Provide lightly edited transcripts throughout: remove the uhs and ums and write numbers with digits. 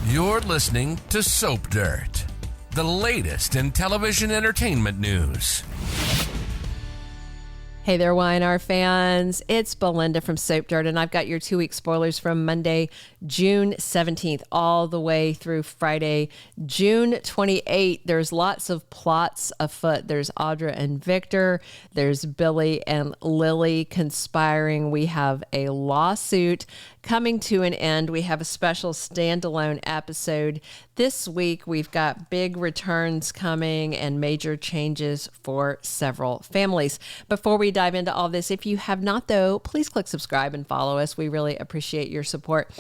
You're listening to Soap Dirt, the latest in television entertainment news. Hey there, Y&R fans. It's Belinda from Soap Dirt, and I've got your 2-week spoilers from Monday, June 17th, all the way through Friday, June 28th. There's lots of plots afoot. There's Audra and Victor. There's Billy and Lily conspiring. We have a lawsuit coming to an end. We have a special standalone episode. This week, we've got big returns coming and major changes for several families. Before we dive into all this, if you have not, though, please click subscribe and follow us. We really appreciate your support.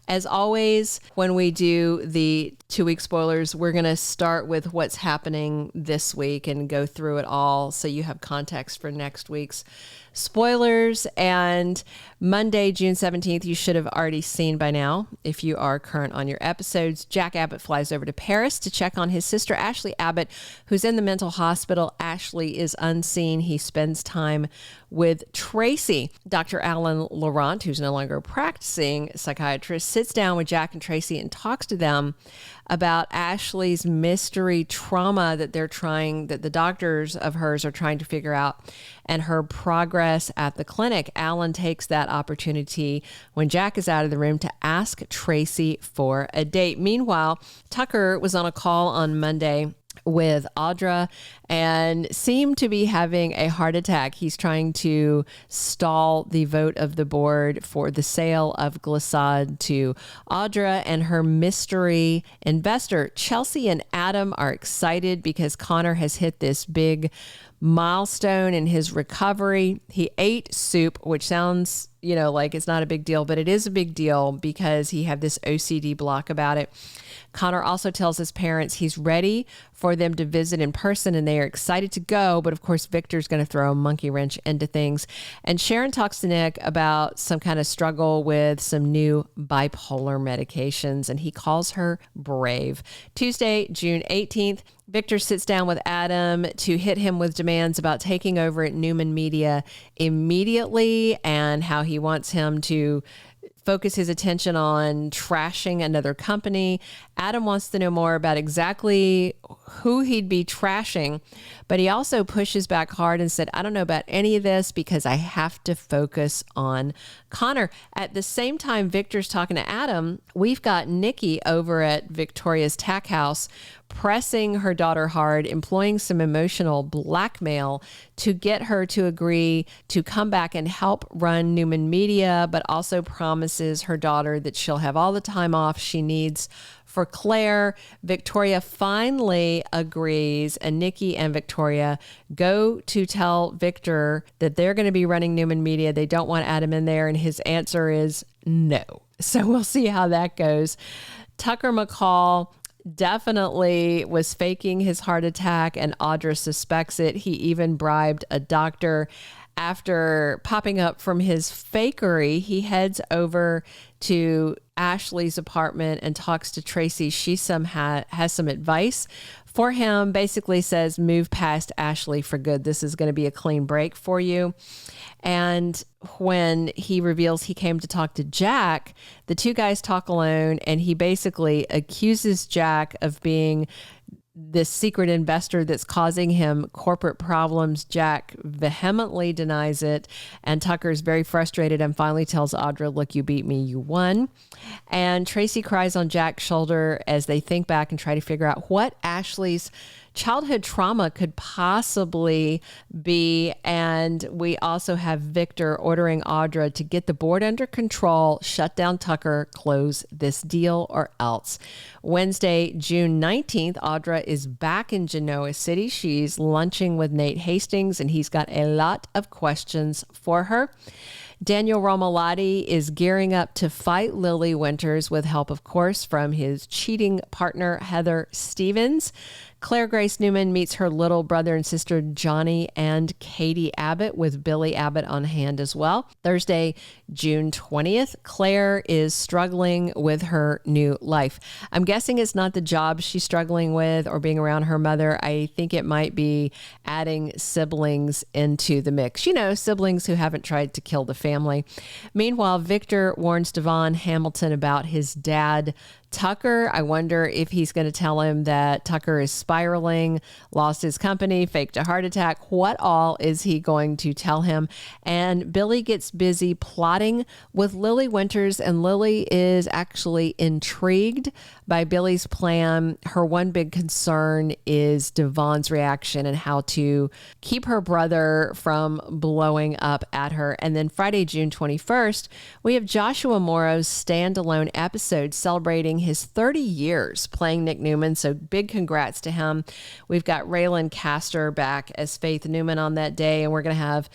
As always, when we do the 2-week spoilers, we're going to start with what's happening this week and go through it all so you have context for next week's spoilers. And Monday, June 17th, you should have already seen by now, if you are current on your episodes. Jack Abbott flies over to Paris to check on his sister, Ashley Abbott, who's in the mental hospital. Ashley is unseen. He spends time with Traci. Dr. Alan Laurent, who's no longer a practicing psychiatrist, sits down with Jack and Traci and talks to them about Ashley's mystery trauma that the doctors of hers are trying to figure out, and her progress at the clinic. Alan takes that opportunity when Jack is out of the room to ask Traci for a date. Meanwhile, Tucker was on a call on Monday with Audra and seemed to be having a heart attack. He's trying to stall the vote of the board for the sale of Glissade to Audra and her mystery investor. Chelsea and Adam are excited because Connor has hit this big milestone in his recovery. He ate soup, which sounds, like it's not a big deal, but it is a big deal because he had this OCD block about it. Connor also tells his parents he's ready for them to visit in person and they are excited to go. But of course, Victor's going to throw a monkey wrench into things. And Sharon talks to Nick about some kind of struggle with some new bipolar medications, and he calls her brave. Tuesday, June 18th, Victor sits down with Adam to hit him with demands about taking over at Newman Media immediately and how he wants him to focus his attention on trashing another company. Adam wants to know more about exactly who he'd be trashing, but he also pushes back hard and said, I don't know about any of this because I have to focus on Connor. At the same time Victor's talking to Adam, we've got Nikki over at Victoria's Tack House pressing her daughter hard, employing some emotional blackmail to get her to agree to come back and help run Newman Media, but also promises her daughter that she'll have all the time off she needs for Claire. Victoria finally agrees, and Nikki and Victoria go to tell Victor that they're going to be running Newman Media. They don't want Adam in there, and his answer is no. So we'll see how that goes. Tucker McCall definitely was faking his heart attack, and Audra suspects it. He even bribed a doctor. After popping up from his fakery, he heads over to Ashley's apartment and talks to Traci. She has some advice for him, basically says, move past Ashley for good. This is going to be a clean break for you. And when he reveals he came to talk to Jack, the two guys talk alone, and he basically accuses Jack of being this secret investor that's causing him corporate problems. Jack vehemently denies it, and Tucker's very frustrated and finally tells Audra, look, you beat me, you won. And Traci cries on Jack's shoulder as they think back and try to figure out what Ashley's childhood trauma could possibly be. And we also have Victor ordering Audra to get the board under control, shut down Tucker, close this deal or else. Wednesday, June 19th, Audra is back in Genoa City. She's lunching with Nate Hastings, and he's got a lot of questions for her. Daniel Romalotti is gearing up to fight Lily Winters with help, of course, from his cheating partner, Heather Stevens. Claire Grace Newman meets her little brother and sister Johnny and Katie Abbott with Billy Abbott on hand as well. Thursday, June 20th, Claire is struggling with her new life. I'm guessing it's not the job she's struggling with or being around her mother. I think it might be adding siblings into the mix. You know, siblings who haven't tried to kill the family. Meanwhile, Victor warns Devon Hamilton about his dad, Tucker. I wonder if he's going to tell him that Tucker is spiraling, lost his company, faked a heart attack. What all is he going to tell him? And Billy gets busy plotting with Lily Winters, and Lily is actually intrigued by Billy's plan. Her one big concern is Devon's reaction and how to keep her brother from blowing up at her. And then Friday, June 21st, we have Joshua Morrow's standalone episode celebrating his 30 years playing Nick Newman. So big congrats to him. We've got Raylan Castor back as Faith Newman on that day, and we're going to have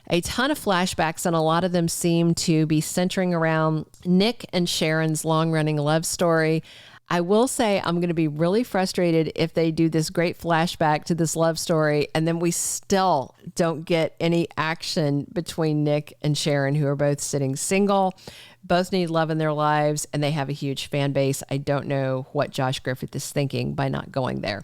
a ton of flashbacks, and a lot of them seem to be centering around Nick and Sharon's long-running love story. I will say I'm going to be really frustrated if they do this great flashback to this love story and then we still don't get any action between Nick and Sharon, who are both sitting single. Both need love in their lives, and they have a huge fan base. I don't know what Josh Griffith is thinking by not going there.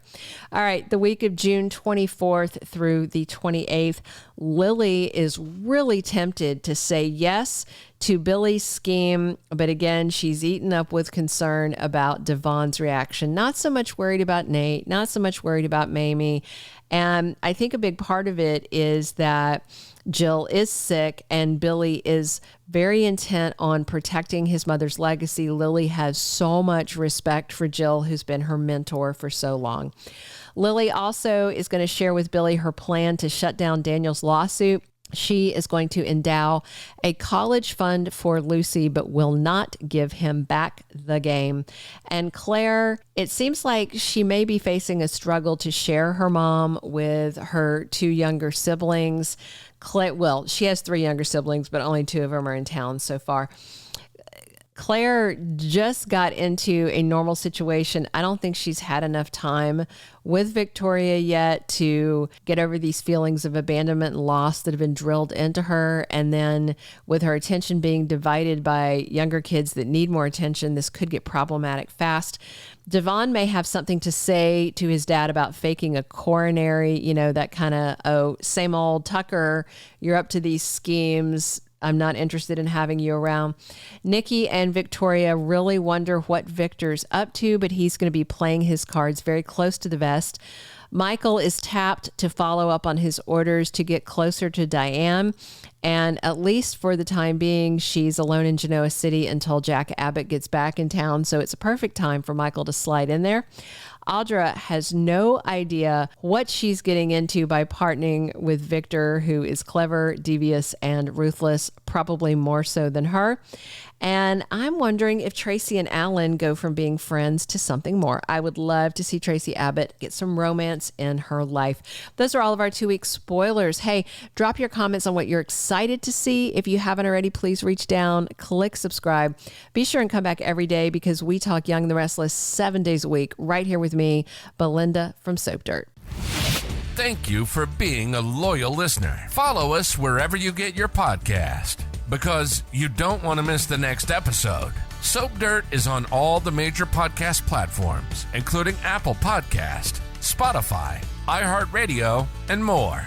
All right, the week of June 24th through the 28th, Lily is really tempted to say yes to Billy's scheme, but again, she's eaten up with concern about Devon's reaction. Not so much worried about Nate, not so much worried about Mamie. And I think a big part of it is that Jill is sick and Billy is very intent on protecting his mother's legacy. Lily has so much respect for Jill, who's been her mentor for so long. Lily also is going to share with Billy her plan to shut down Daniel's lawsuit. She is going to endow a college fund for Lucy, but will not give him back the game. And Claire, it seems like she may be facing a struggle to share her mom with her two younger siblings. Well, she has three younger siblings, but only two of them are in town so far. Claire just got into a normal situation. I don't think she's had enough time with Victoria yet to get over these feelings of abandonment and loss that have been drilled into her. And then with her attention being divided by younger kids that need more attention, this could get problematic fast. Devon may have something to say to his dad about faking a coronary, you know, that kind of, same old Tucker, you're up to these schemes. I'm not interested in having you around. Nikki and Victoria really wonder what Victor's up to, but he's going to be playing his cards very close to the vest. Michael is tapped to follow up on his orders to get closer to Diane. And at least for the time being, she's alone in Genoa City until Jack Abbott gets back in town. So it's a perfect time for Michael to slide in there. Audra has no idea what she's getting into by partnering with Victor, who is clever, devious, and ruthless, probably more so than her. And I'm wondering if Traci and Alan go from being friends to something more. I would love to see Traci Abbott get some romance in her life. Those are all of our 2-week spoilers. Hey, drop your comments on what you're excited to see. If you haven't already, please reach down, click subscribe. Be sure and come back every day because we talk Young and the Restless 7 days a week right here with me, Belinda from Soap Dirt. Thank you for being a loyal listener. Follow us wherever you get your podcast, because you don't want to miss the next episode. Soap Dirt is on all the major podcast platforms, including Apple Podcast, Spotify, iHeartRadio, and more.